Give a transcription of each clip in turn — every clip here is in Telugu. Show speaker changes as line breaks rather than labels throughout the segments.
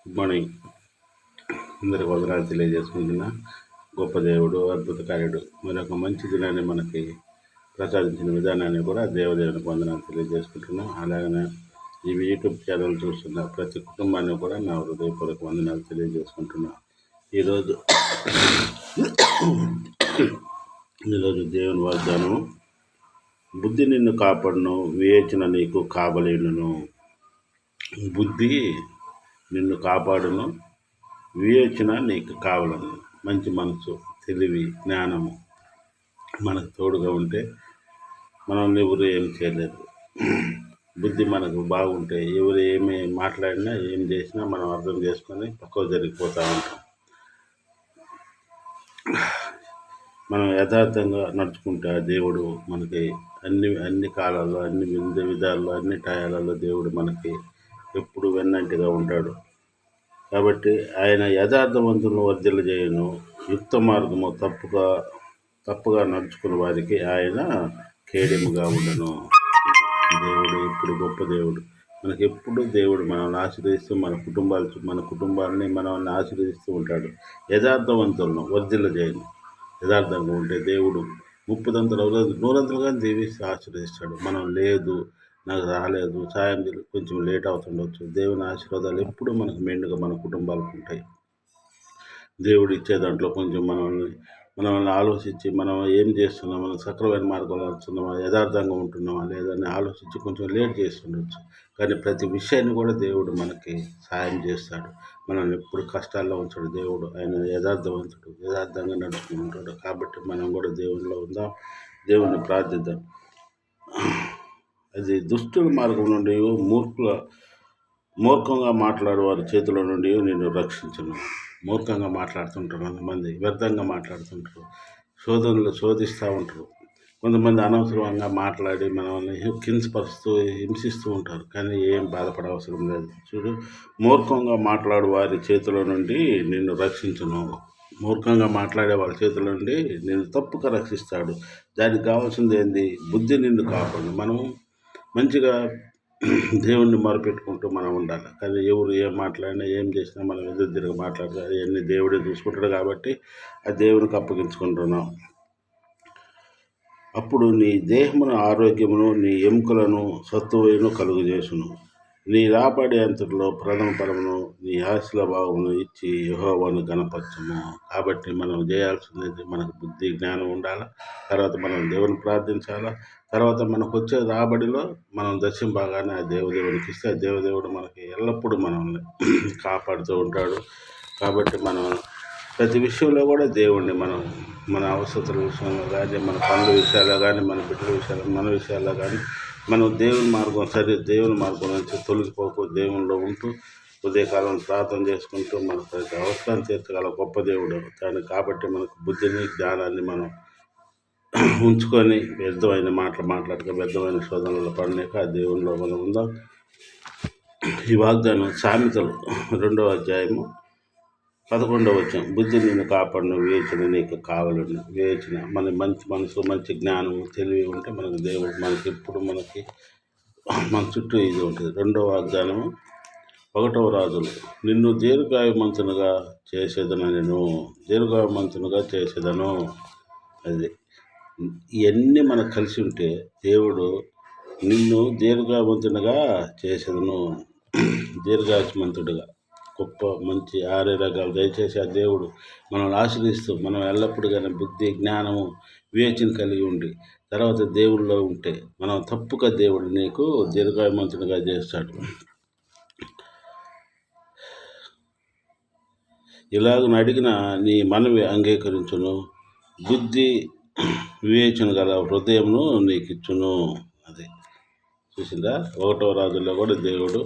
Good morning. అందరికి వందనాలు తెలియజేసుకుంటున్నా. గొప్ప దేవుడు, అద్భుతకార్యుడు మరొక మంచి దినాన్ని మనకి ప్రసాదించిన విధానాన్ని కూడా దేవదేవునికి వందనాలు తెలియజేసుకుంటున్నాం. అలాగనే ఈ యూట్యూబ్ ఛానల్ చూస్తున్న ప్రతి కుటుంబాన్ని కూడా నా హృదయపూర్వక వందనాలు తెలియజేసుకుంటున్నా. ఈరోజు దేవుని వాగ్దానం, బుద్ధి నిన్ను కాపాడును, వివేచన నీకు కావలేనును. బుద్ధి నిన్ను కాపాడును, వివేచన నీకు కావాలను. మంచి మనసు, తెలివి, జ్ఞానము మనకు తోడుగా ఉంటే మనం ఎవరు ఏం చేయలేదు. బుద్ధి మనకు బాగుంటే ఎవరు ఏమి మాట్లాడినా ఏం చేసినా మనం అర్థం చేసుకొని పక్కకు జరిగిపోతూ ఉంటాం. మనం యథార్థంగా నడుచుకుంటే దేవుడు మనకి అన్ని కాలాల్లో, అన్ని విధాల్లో, అన్ని టయాలలో దేవుడు మనకి ఎప్పుడు వెన్నంటిగా ఉంటాడు. కాబట్టి ఆయన యథార్థవంతులను వర్ధిల్లజేయును, యుక్త మార్గము తప్పుగా నడుచుకున్న వారికి ఆయన కేడెముగా ఉండను. దేవుడు ఎప్పుడు గొప్ప దేవుడు. మనకి ఎప్పుడు దేవుడు మనల్ని ఆశీర్వదిస్తూ మన కుటుంబాలని మనల్ని ఆశీర్వదిస్తూ ఉంటాడు. యథార్థవంతులను వర్ధిల్లజేయను. యథార్థంగా ఉంటే దేవుడు 30 100 దీవిస్తూ ఆశీర్వదిస్తాడు. మనం లేదు, నాకు రాలేదు, సాయం కొంచెం లేట్ అవుతుండొచ్చు. దేవుని ఆశీర్వాదాలు ఎప్పుడు మనకు మెండుగా మన కుటుంబాలకు ఉంటాయి. దేవుడు ఇచ్చే దాంట్లో కొంచెం మనల్ని ఆలోచించి మనం ఏం చేస్తున్నాం, మనం సక్రమైన మార్గంలో వస్తున్నామా, యథార్థంగా ఉంటున్నామా లేదని ఆలోచించి కొంచెం లేట్ చేస్తుండొచ్చు. కానీ ప్రతి విషయాన్ని కూడా దేవుడు మనకి సాయం చేస్తాడు. మనల్ని ఎప్పుడు కష్టాల్లో ఉంచాడు దేవుడు. ఆయన యథార్థవంతుడు, యథార్థంగా నడుచుకుని ఉంటాడు. కాబట్టి మనం కూడా దేవునిలో ఉందాం, దేవుని ప్రార్థిద్దాం. అది దుష్టుల మార్గం నుండి, మూర్ఖంగా మాట్లాడే వారి చేతుల నుండి నేను రక్షించను. మూర్ఖంగా మాట్లాడుతుంటారు, కొంతమంది వ్యర్థంగా మాట్లాడుతుంటారు, శోధిస్తూ ఉంటారు. కొంతమంది అనవసరంగా మాట్లాడి మనల్ని కించపరుస్తూ హింసిస్తూ ఉంటారు. కానీ ఏం బాధపడవసరం లేదు. చూడు, మూర్ఖంగా మాట్లాడు వారి చేతుల నుండి నిన్ను రక్షించును. మూర్ఖంగా మాట్లాడే వాళ్ళ చేతుల నుండి నేను తప్పుగా రక్షిస్తాడు. దానికి కావాల్సింది ఏంది? బుద్ధి నిన్ను కాపాడు. మనం మంచిగా దేవుణ్ణి మొరపెట్టుకుంటూ మనం ఉండాలి. కానీ ఎవరు ఏం మాట్లాడినా ఏం చేసినా మనం ఎదురు తిరిగి మాట్లాడాలి. అవన్నీ దేవుడే చూసుకుంటాడు. కాబట్టి ఆ దేవునికి అప్పగించుకుంటున్నాం. అప్పుడు నీ దేహమును ఆరోగ్యమును, నీ ఎముకలను సత్తువైన కలుగజేసును. నీ రాబడి అంతటిలో ప్రథమ ఫలమును, నీ ఆశల భావమును ఇచ్చి యెహోవాను గణపరచుము. కాబట్టి మనం చేయాల్సింది, మనకు బుద్ధి జ్ఞానం ఉండాలి. తర్వాత మనం దేవుని ప్రార్థించాలా. తర్వాత మనకు వచ్చే రాబడిలో మనం భాగాన్ని ఆ దేవునికి ఇస్తే ఆ దేవుడు మనకి ఎల్లప్పుడూ మనల్ని కాపాడుతూ ఉంటాడు. కాబట్టి మనం ప్రతి విషయంలో కూడా దేవుణ్ణి మన అవసరతల విషయంలో కానీ, మన పనుల విషయాల్లో కానీ, మన బిడ్డల విషయాల్లో, మన విషయాల్లో కానీ మనం దేవుని మార్గం నుంచి తొలగిపోకు, దేవునిలో ఉంటూ ఉదయకాలం ప్రార్థన చేసుకుంటూ మన ప్రతి అవసరాన్ని తీర్చగల గొప్ప దేవుడు. కాబట్టి మనకు బుద్ధిని, జ్ఞానాన్ని మనం ఉంచుకొని వ్యర్థమైన మాటలు మాట్లాడక, వ్యర్థమైన శోధనలో పడలేక ఆ దేవునిలో మనం ఉందాం. ఈ వాగ్దానం సామెతలు 2వ అధ్యాయము 11వ వచనం. బుద్ధి నిన్ను కాపాడును, వివేచన నీకు కావాలను. వివేచన మన మంచి మనసు, మంచి జ్ఞానం, తెలివి ఉంటే మనకు దేవుడు మనకి ఎప్పుడు మన చుట్టూ ఇది ఉంటుంది. 2వ వాగ్దానము 1వ రాజులు. నిన్ను దీర్ఘాయుమంతునిగా చేసేదను. అది ఇవన్నీ మనకు కలిసి ఉంటే దేవుడు నిన్ను దీర్ఘాయుమంతునిగా చేసేదను. దీర్ఘాయుమంతుడిగా గొప్ప మంచి ఆరోగ్యాలు దయచేసి ఆ దేవుడు మనల్ని ఆశ్రయిస్తూ మనం ఎల్లప్పుడూ కానీ బుద్ధి, జ్ఞానము, వివేచన కలిగి ఉండి తర్వాత దేవుడిలో ఉంటే మనం తప్పుగా దేవుడు నీకు దీర్ఘాయుమంతునిగా చేస్తాడు. ఇలాగ అడిగిన నీ మనవి అంగీకరించును, బుద్ధి వివేచన గల హృదయమును నీకు ఇచ్చును. అది చూసిందా? 1వ రాజుల్లో కూడా దేవుడు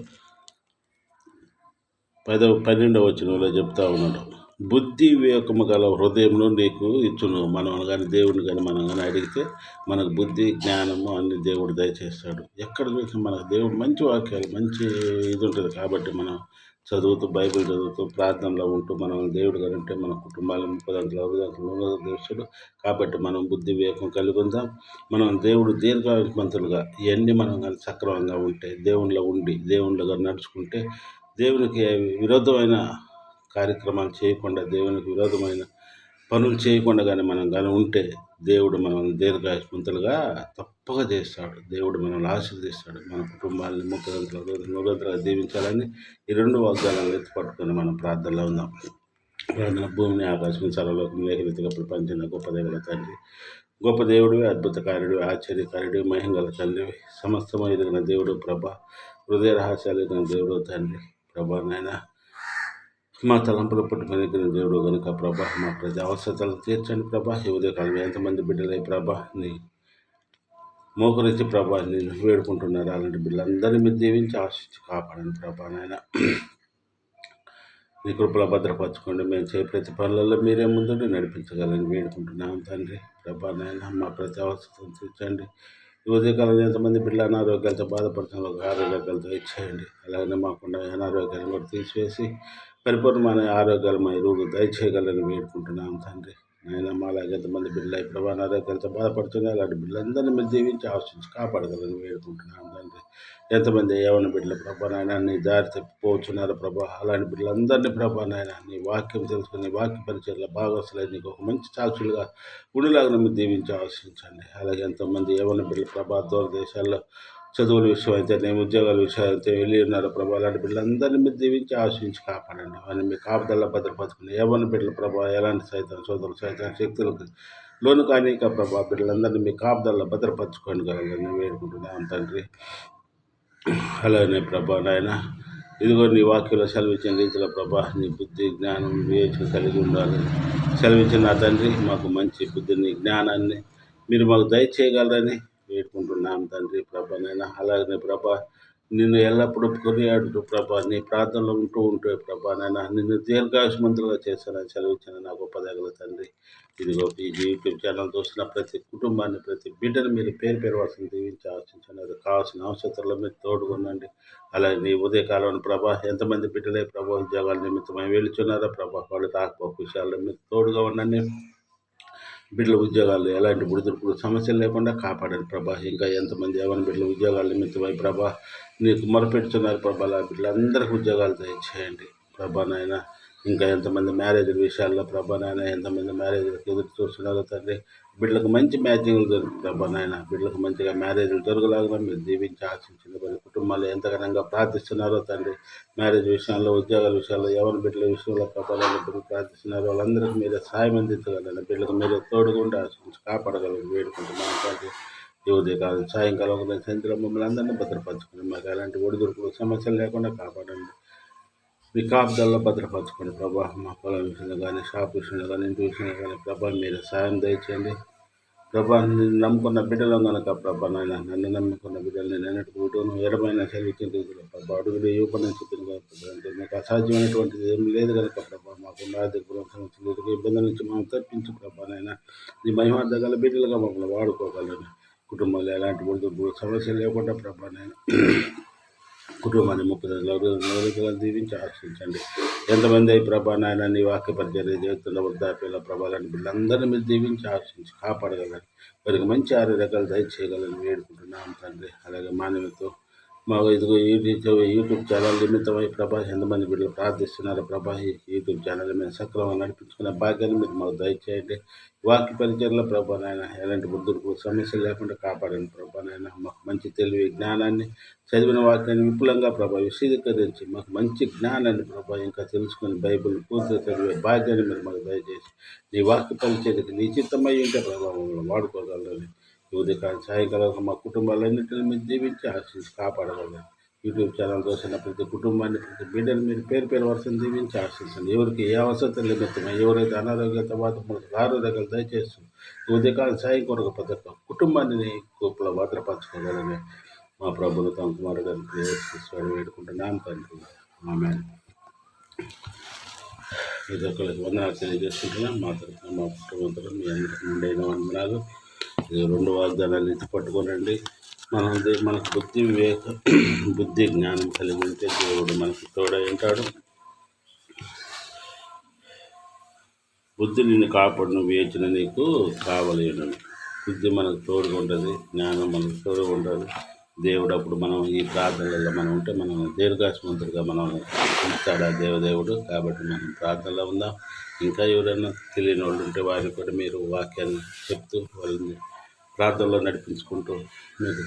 12వ వచనంలో చెప్తా ఉన్నాడు, బుద్ధి వివేకము గల హృదయంలో నీకు ఇచ్చును. మనం కానీ దేవుడిని కానీ మనం కానీ అడిగితే మనకు బుద్ధి, జ్ఞానము అన్ని దేవుడు దయచేస్తాడు. ఎక్కడ చూసినా మనకు దేవుడు మంచి వాక్యాలు, మంచి ఇది ఉంటుంది. కాబట్టి మనం బైబిల్ చదువుతూ ప్రార్థనలో ఉంటూ మనం దేవుడు కంటే మన కుటుంబాలను 30 దేశాడు. కాబట్టి మనం బుద్ధి వివేకం కలిగి ఉందాం. మనం దేవుడు దీర్ఘాయుమంతులుగా ఇవన్నీ మనం కానీ సక్రమంగా ఉంటే, దేవునిలో ఉండి దేవునిలో కానీ నడుచుకుంటే దేవునికి విరోధమైన కార్యక్రమాలు చేయకుండా, దేవునికి విరోధమైన పనులు చేయకుండా కానీ మనం కానీ ఉంటే దేవుడు మనల్ని దీర్ఘాయుష్మంతులుగా తప్పక చేస్తాడు. దేవుడు మనల్ని ఆశీర్వదిస్తాడు. మన కుటుంబాన్ని నూరంతలుగా దీవించాలని ఈ 2 వాగ్దానాలు ఎత్తి పట్టుకొని మనం ప్రార్థనలో ఉందాం. ప్రార్థన. భూమిని ఆకాశం సర్వలోకం ఏకరీతిగా ప్రపంచంలో గొప్ప దేవుల తండ్రి, గొప్ప దేవుడివి, అద్భుతకారుడివి, ఆశ్చర్యకారుడివి, మహింగల తండ్రివి, సమస్తము ఎదిగిన దేవుడు ప్రభ, హృదయ రహస్యాలు ఎదిగిన దేవుడు తండ్రి ప్రభా. నాయన మా తలంపులు పుట్టుకొని దేవుడు కనుక ప్రభా, మా ప్రతి అవసరతలు తీర్చండి ప్రభా. ఈ ఉదయకాలం ఎంతమంది బిడ్డలై ప్రభా నీ మోకరించి ప్రభా నేను వేడుకుంటున్నారు. అలాంటి బిడ్డలందరినీ మీరు దీవించి ఆశించి కాపాడండి ప్రభా. నాయన నీ కృపలో భద్రపరచుకోండి. మేము చేయ ప్రతి పనులలో మీరే ముందుండి నడిపించగలని వేడుకుంటున్నాం తండ్రి ప్రభా. నాయన మా ప్రతి అవసరం తీర్చండి. ఈ ఉదయకాలం ఎంతమంది బిడ్డలు అనారోగ్యాలతో బాధపడుతున్న ఆరోగ్యాలతో ఇచ్చేయండి. అలాగనే మాకుండా అనారోగ్యాలను కూడా తీసివేసి పరిపూర్ణమైన ఆరోగ్యాలు మా ఇరువురు దయచేయగలని వేడుకుంటున్నాం తండ్రి. నాయన మాలాగా ఎంతమంది బిడ్డలు ప్రభా అనారోగ్యాలతో బాధపడుతున్నారు. అలాంటి బిడ్డలందరినీ మీరు దీవించి ఆశించి కాపాడగలని వేడుకుంటున్నాం తండ్రి. ఎంతమంది ఏమన్నా బిడ్డలు ప్రభా నాయన నీ దారి తప్పిపోతున్నారు ప్రభా. అలాంటి బిడ్డలందరినీ ప్రభా నాయన నీ వాక్యం తెలుసుకుని వాక్య పరిచయంలో భాగవతులై నీకు ఒక మంచి సాక్షులుగా ఉండిలాగా మీరు దీవించి ఆశించండి. అలాగే ఎంతోమంది ఏమన్నా బిడ్డలు ప్రభా దూర దేశాల్లో చదువుల విషయం అయితే నేను ఉద్యోగాల విషయం అయితే వెళ్ళి ఉన్నారు ప్రభా. అలాంటి బిడ్డలందరినీ మీరు దీవించి ఆశించి కాపాడండి. అని మీ కాపుదల్లో భద్రపరచుకుని ఏమన్నా బిడ్డలు ప్రభా ఎలాంటి సైతం సోదరులు సైతం శక్తులకు లోను కానీ ఇక ప్రభా బిడ్డలందరినీ మీ కాపుదల్లో భద్రపరచుకోండి కలగని వేడుకుంటున్నాం తండ్రి. అలానే ప్రభా నాయన ఇదిగో నీ వాక్యంలో సెలవిచ్చిన రీతిలో ప్రభా నీ బుద్ధి జ్ఞానం వివేచన కలిగి ఉండాలి సెలవిచ్చిన నా తండ్రి. మాకు మంచి బుద్ధిని జ్ఞానాన్ని మీరు మాకు దయచేయగలరని వేడుకుంటున్నాం తండ్రి ప్రభా నాయన. అలాగనే ప్రభా నిన్ను ఎల్లప్పుడూ కొనియాడుతూ ప్రభా నీ ప్రార్థనలో ఉంటే ప్రభా నాయన నిన్ను దీర్ఘాయుష్మంతులుగా చేశానని సెలవిచ్చిన నా గొప్ప దగ్గర తండ్రి. ఇదిగో ఈ యూట్యూబ్ ఛానల్ చూసిన ప్రతి కుటుంబాన్ని ప్రతి బిడ్డను మీరు పేరు వరుసను దీవించి ఆశించండి. అది కావాల్సిన అవసరాల్లో మీరు తోడుకునండి. అలాగే నీ ఉదయకాలంలో ప్రభా ఎంతమంది బిడ్డలే ప్రభా ఉద్యోగాల నిమిత్తమై వెళుతున్నారో ప్రభా వాళ్ళు రాకపోక విషయాల్లో మీరు తోడుగా ఉండండి. బిడ్డల ఉద్యోగాలు ఎలాంటి బుడిదుడుపుడు సమస్యలు లేకుండా కాపాడండి ప్రభా. ఇంకా ఎంతమంది ఎవరి బిడ్డల ఉద్యోగాల నిమిత్తమై ప్రభా నీకు మొరపెడుతున్నారు ప్రభా. అలా బిడ్డలందరికీ ఉద్యోగాలు దయచేయండి ప్రభా నాయన. ఇంకా ఎంతమంది మ్యారేజ్ విషయాల్లో ప్రభా నాయన ఎంతమంది మ్యారేజ్లకు ఎదురు చూస్తున్నారో తండ్రి. బిడ్డలకు మంచి మ్యాచింగ్లు దొరికి ప్రభా నాయన బిడ్డలకు మంచిగా మ్యారేజ్లు దొరకలాగా మీరు దీవించి ఆశించింది. మరి కుటుంబాలు ఎంతగానో ప్రార్థిస్తున్నారో తండ్రి. మ్యారేజ్ విషయాల్లో ఉద్యోగాల విషయాల్లో ఎవరి బిడ్డల విషయంలో ప్రభావాలను ప్రార్థిస్తున్నారు వాళ్ళందరికీ మీరే సాయం అందించగలని బిడ్డలకు మీరే తోడుగుండి ఆశించి కాపాడగలని వేడుకుంటున్నాను తండ్రి. ఈ ఉదయకాలం సాయంకాలం సాయంత్రం మమ్మల్ని అందరినీ భద్రపరచుకుని మాకు ఎలాంటి ఒడిదుడుకులు సమస్యలు లేకుండా కాపాడండి. మీ కాపుదల్లో భద్రపరచుకోండి ప్రభా. మా పొలం విషయంలో కానీ షాప్ విషయంలో కానీ ఇంటి విషయంలో కానీ ప్రభా మీరు సాయం దయచేయండి ప్రభా. నిన్ను నమ్ముకున్న బిడ్డలు కనుక ప్రభా నాయన నన్ను నమ్ముకున్న బిడ్డలు నేను ఎన్నట్టుకుంటూ ఎడమైన సెలవిచ్చిన రీతిలో ప్రభా అడుగులు యువపని చెప్పిన అంటే మీకు అసాధ్యమైనటువంటిది ఏం లేదు కనుక ప్రభా మాకున్న ఆర్థిక సమస్యలు ఇబ్బందుల నుంచి మనం తప్పించి ప్రభా నాయన నీ మహిమార్థ గల బిడ్డలుగా మమ్మల్ని వాడుకోగలను. కుటుంబంలో ఎలాంటి సమస్యలు లేకుండా ప్రభా నాయన కుటుంబాన్ని 30 దీవించి ఆశించండి. ఎంతమంది అయి ప్రభా నాయన నీ వాక్య పరిచర్య చేస్తున్న వృద్ధాప్యంలో ప్రభావాలని బిడ్డలందరినీ మీరు దీవించి ఆశించి కాపాడగలని వారికి మంచి ఆరోగ్యాలు దయచేయగలని వేడుకుంటున్నాం తండ్రి. అలాగే మానవతో మా ఇదిగో యూట్యూబ్ ఛానల్ నిమిత్తమై ప్రభా ఎంతమంది బిడ్డలు ప్రార్థిస్తున్నారు ప్రభా. ఈ యూట్యూబ్ ఛానల్ మేము సక్రమంగా నడిపించుకునే భాగ్యాన్ని మీరు మాకు దయచేయండి. వాక్య పరిచయలో ప్రభా నాయన ఎలాంటి బుద్ధులకు సమస్యలు లేకుండా కాపాడండి ప్రభా నాయన. మాకు మంచి తెలివి జ్ఞానాన్ని చదివిన వాక్యాన్ని విపులంగా ప్రభా విశదీకరించి మాకు మంచి జ్ఞానాన్ని ప్రభా ఇంకా తెలుసుకుని బైబిల్ పూర్తిగా చదివే భాగ్యాన్ని మీరు మాకు దయచేసి నీ వాక్య పరిచయకి నిశ్చితమై ఉంటే ప్రభావం వాడుకోగలరని ఉదయకాలం సాయంకాలం మా కుటుంబాలన్నింటినీ మీరు దీవించి ఆశించి కాపాడగలరు. యూట్యూబ్ ఛానల్ చూసిన ప్రతి కుటుంబాన్ని ప్రతి బిడ్డను మీరు పేరు వరుసను దీవించి ఆశించండి. ఎవరికి ఏ అవసరం నిమిత్తమై ఎవరైతే అనారోగ్యంతో బాధపడుతుందో ఆరోగ్యాలు దయచేస్తూ ఉదయకాలం సాయం కొరకు ప్రతి కుటుంబాన్ని కూపలో భద్రపరచుకోగలని మా ప్రభులు తమ కుమారుడు గారిని వేడుకుంటున్నాం తండ్రి. ఆమేన్. ప్రతి ఒక్కరికి వందనాలు తెలియజేసుకుంటున్నాం. మా తరఫున మా కుటుంబంతో మీ అందరికీ నుండైన వందనాలు. 2 వాగ్దానాలు ఎత్తి పట్టుకోనండి. మనకు బుద్ధి జ్ఞానం కలిగి ఉంటే దేవుడు మనకు తోడై ఉంటాడు. బుద్ధి నిన్ను కాపాడును వివేచన నీకు కావలేను. బుద్ధి మనకు తోడుగా ఉంటుంది, జ్ఞానం మనకు తోడుగా ఉంటుంది. దేవుడు అప్పుడు మనం ఈ ప్రార్థనలలో మనం ఉంటే మనం దీర్ఘాయుష్మంతుడిగా మనం ఉంచుతాడు ఆ దేవదేవుడు. కాబట్టి మనం ప్రార్థనలో ఉందాం. ఇంకా ఎవరైనా తెలియని వాళ్ళు ఉంటే వారిని కూడా మీరు వాక్యాన్ని చెప్తూ వాళ్ళని ప్రార్థనలో నడిపించుకుంటూ మీరు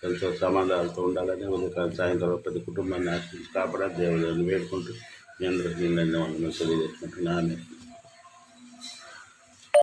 ఎంతో సమాధానాలతో ఉండాలని ఉదయకాలం సాయంకాలం ప్రతి కుటుంబాన్ని ఆశించి కాపాడాలి దేవుడిని వేడుకుంటూ మీ అందరికీ నిన్న తెలియజేసుకుంటున్నాను.